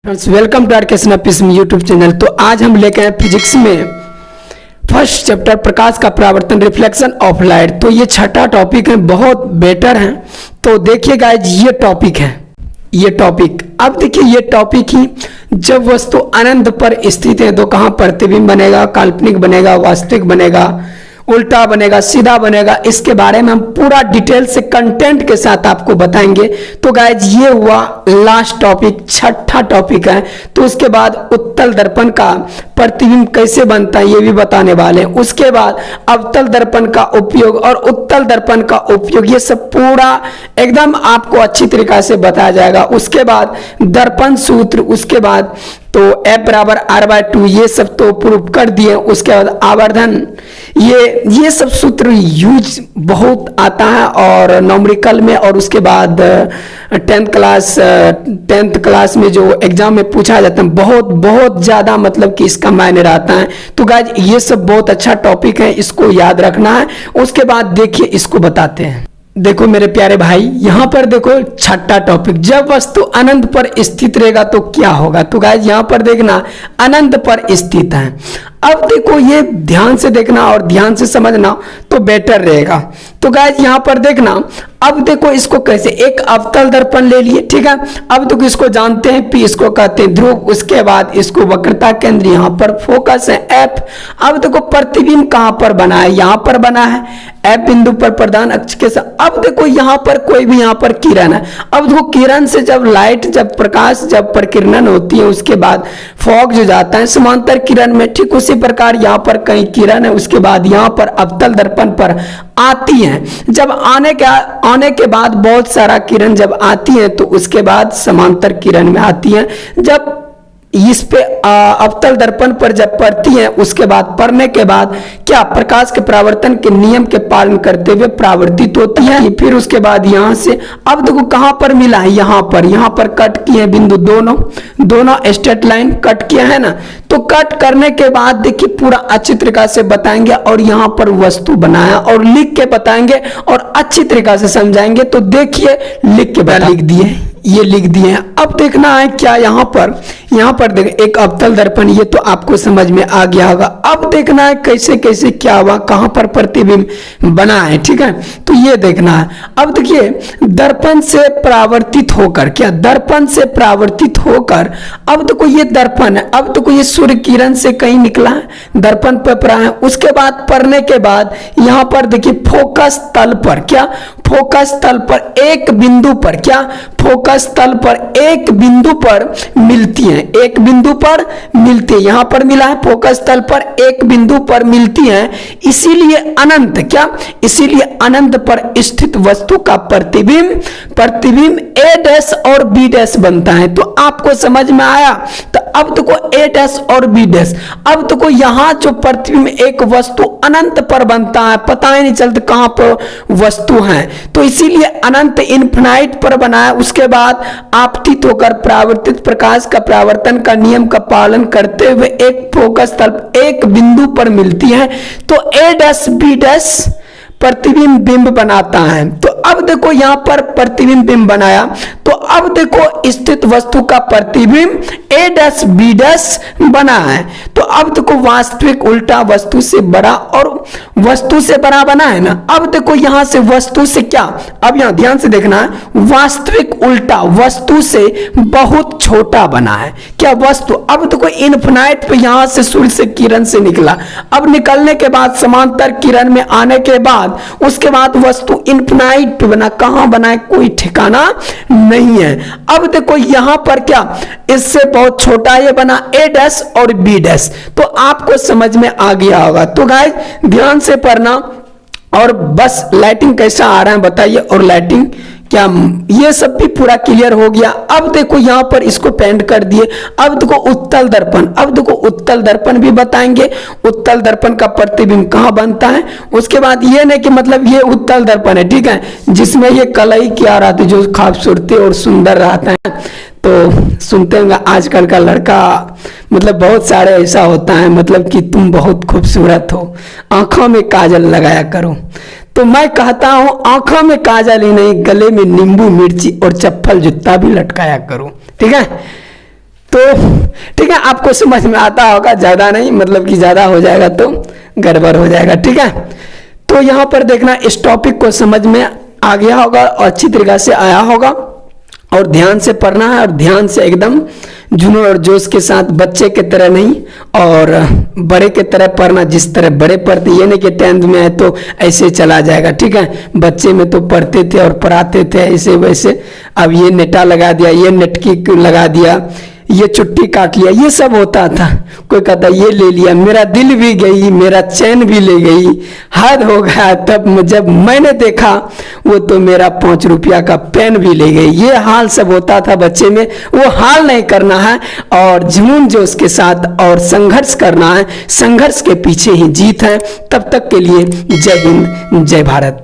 Welcome to our YouTube channel. तो आज हम लेके आए फिजिक्स में फर्स्ट चैप्टर प्रकाश का परावर्तन रिफ्लेक्शन ऑफ लाइट। तो ये छठा टॉपिक है, बहुत बेटर है। तो देखिए गाइज, ये टॉपिक है, ये टॉपिक। अब देखिए ये टॉपिक ही, जब वस्तु अनंत पर स्थित है तो कहाँ प्रतिबिंब बनेगा, काल्पनिक बनेगा, वास्तविक बनेगा, उल्टा बनेगा, सीधा बनेगा, इसके बारे में हम पूरा डिटेल से कंटेंट के साथ आपको बताएंगे। तो गाइज ये हुआ लास्ट टॉपिक, छठा टॉपिक है। तो उसके बाद उत्तल दर्पण का प्रतिबिंब कैसे बनता है ये भी बताने वाले हैं। उसके बाद अवतल दर्पण का उपयोग और उत्तल दर्पण का उपयोग, ये सब पूरा एकदम आपको अच्छी तरीका से बताया जाएगा। उसके बाद दर्पण सूत्र, उसके बाद तो F बराबर R/2, ये सब तो प्रूव कर दिए। उसके बाद आवर्धन, ये सब सूत्र यूज बहुत आता है और न्यूमेरिकल में, और उसके बाद 10th क्लास में जो एग्जाम में पूछा जाता है, बहुत ज्यादा मतलब कि इसका मायने रहता है। तो गाइज ये सब बहुत अच्छा टॉपिक है, इसको याद रखना है। उसके बाद देखिए इसको बताते हैं। देखो मेरे प्यारे भाई, यहां पर देखो छठा टॉपिक, जब वस्तु अनंत पर स्थित रहेगा तो क्या होगा। तो गाइज यहां पर देखना अनंत पर स्थित है। अब देखो ये ध्यान से देखना और ध्यान से समझना तो बेटर रहेगा। तो गाइज यहां पर देखना, अब देखो इसको कैसे, एक अवतल दर्पण ले लिए, ठीक है। अब देखो इसको जानते हैं P, इसको कहते हैं ध्रुव। उसके बाद इसको वक्रता केंद्र, यहां पर फोकस है F। अब देखो प्रतिबिंब कहां पर बना है, यहां पर बना है F बिंदु पर प्रधान अक्ष के साथ। अब देखो यहां पर कोई भी, यहां पर किरण है। अब देखो किरण से जब लाइट, जब प्रकाश, जब प्रकिरणन होती है, उसके बाद फॉग जो जाता है समांतर किरण में, ठीक उसी प्रकार यहां पर कहीं किरण है। उसके बाद यहां पर अवतल दर्पण पर आती है। जब आने के बाद बहुत सारा किरण जब आती है तो उसके बाद समांतर किरण में आती है। जब इस पे अवतल दर्पण पर जब पड़ती है, उसके बाद पड़ने के बाद क्या प्रकाश के परावर्तन के नियम के पालन करते हुए परावर्तित होती है। फिर उसके बाद यहां से अब देखो कहां पर मिला है, यहां पर कट किए बिंदु, दोनों स्ट्रेट लाइन कट किया है ना। तो कट करने के बाद देखिए पूरा अच्छी तरीका से बताएंगे और यहां पर वस्तु बनाया और लिख के बताएंगे और अच्छी तरीका से समझाएंगे। तो देखिए लिख दिए, ये लिख दिए हैं। अब देखना है क्या यहां पर देख एक अवतल दर्पण, ये तो आपको समझ में आ गया होगा। अब देखना है कैसे कैसे क्या हुआ, कहां पर प्रतिबिंब बना है, ठीक है। तो ये देखना है। अब देखिए दर्पण से परावर्तित होकर, क्या दर्पण से परावर्तित होकर, अब देखो ये दर्पण है, अब देखो ये सूर्य किरण से कहीं निकला है, दर्पण पर पड़ा है। उसके बाद पड़ने के बाद यहां पर देखिए फोकस तल पर, क्या फोकस तल पर एक बिंदु पर, क्या फोकस तल पर एक बिंदु पर मिलती है, एक बिंदु पर मिलती है। यहां पर मिला है फोकस तल पर एक बिंदु पर मिलती है। इसीलिए अनंत, क्या इसीलिए अनंत पर स्थित वस्तु का प्रतिबिंब A डैश और B डैश बनता है। तो आपको समझ में आया। तो अब देखो A डैश और B डैश, अब देखो यहां जो प्रतिबिंब एक वस्तु अनंत पर बनता है, पता ही नहीं चलता कहां पर वस्तु है। तो इसीलिए अनंत इन्फिनाइट पर बनाया। उसके बाद आपतित होकर परावर्तित प्रकाश का परावर्तन का नियम का पालन करते हुए एक फोकस तल एक बिंदु पर मिलती है। तो A डैश B डैश प्रतिबिंब बिंब बनाता है। तो अब देखो यहां पर प्रतिबिंब बिंब बनाया। तो अब देखो स्थित वस्तु का प्रतिबिंब A डैश B डैश बना है। तो अब देखो वास्तविक उल्टा वस्तु से बड़ा और वस्तु से बड़ा बना है ना। अब देखो यहां से वस्तु से क्या, अब यहां ध्यान से देखना है, वास्तविक उल्टा वस्तु से बहुत छोटा बना है। क्या वस्तु, अब देखो इन्फिनाइट पे यहां से सूर्य से किरण से निकला। अब निकलने के बाद समांतर किरण में आने के बाद उसके बाद वस्तु इन्फिनाइट पे बना, कहां बना है कोई ठिकाना नहीं है। अब देखो यहां पर क्या, इससे बहुत छोटा ये बना A डैश और B डैश। तो आपको समझ में आ गया होगा। तो गाइस ध्यान से पढ़ना और बस लाइटिंग कैसा आ रहा है बताइए, और लाइटिंग क्या, ये सब भी पूरा क्लियर हो गया। अब देखो यहां पर इसको पेंट कर दिए। अब देखो उत्तल दर्पण, अब देखो उत्तल दर्पण भी बताएंगे, उत्तल दर्पण का प्रतिबिंब कहां बनता है। उसके बाद ये नहीं कि मतलब ये उत्तल दर्पण है, ठीक है, जिसमें ये कलई क्या रहती है, जो खूबसूरती और सुंदर रहता है। तो सुनते होंगे आजकल का लड़का, मतलब बहुत सारे ऐसा होता है, मतलब कि तुम बहुत खूबसूरत हो, आंखों में काजल लगाया करो। तो मैं कहता हूं आंखों में काजल ही नहीं, गले में नींबू मिर्ची और चप्पल जूता भी लटकाया करो, ठीक है। तो ठीक है, आपको समझ में आता होगा, ज़्यादा नहीं, मतलब कि ज़्यादा हो जाएगा तो गड़बड़ हो जाएगा। ठीक है, तो यहाँ पर देखना, इस टॉपिक को समझ में आ गया होगा और अच्छी तरीक़ा से आया होगा, और ध्यान से पढ़ना है, और ध्यान से एकदम जुनून और जोश के साथ, बच्चे के तरह नहीं और बड़े के तरह पढ़ना, जिस तरह बड़े पढ़ते। ये नहीं कि 10th में है तो ऐसे चला जाएगा। ठीक है, बच्चे में तो पढ़ते थे और पढ़ाते थे ऐसे वैसे, अब ये नेटा लगा दिया, ये नेटकी लगा दिया, ये चुट्टी काट लिया, ये सब होता था। कोई कहता ये ले लिया, मेरा दिल भी गई, मेरा चैन भी ले गई, हद हो गया। तब जब मैंने देखा वो तो मेरा 5 रुपया का पेन भी ले गई। ये हाल सब होता था बच्चे में, वो हाल नहीं करना है, और जुनून जोश के साथ और संघर्ष करना है। संघर्ष के पीछे ही जीत है। तब तक के लिए जय हिंद, जय भारत।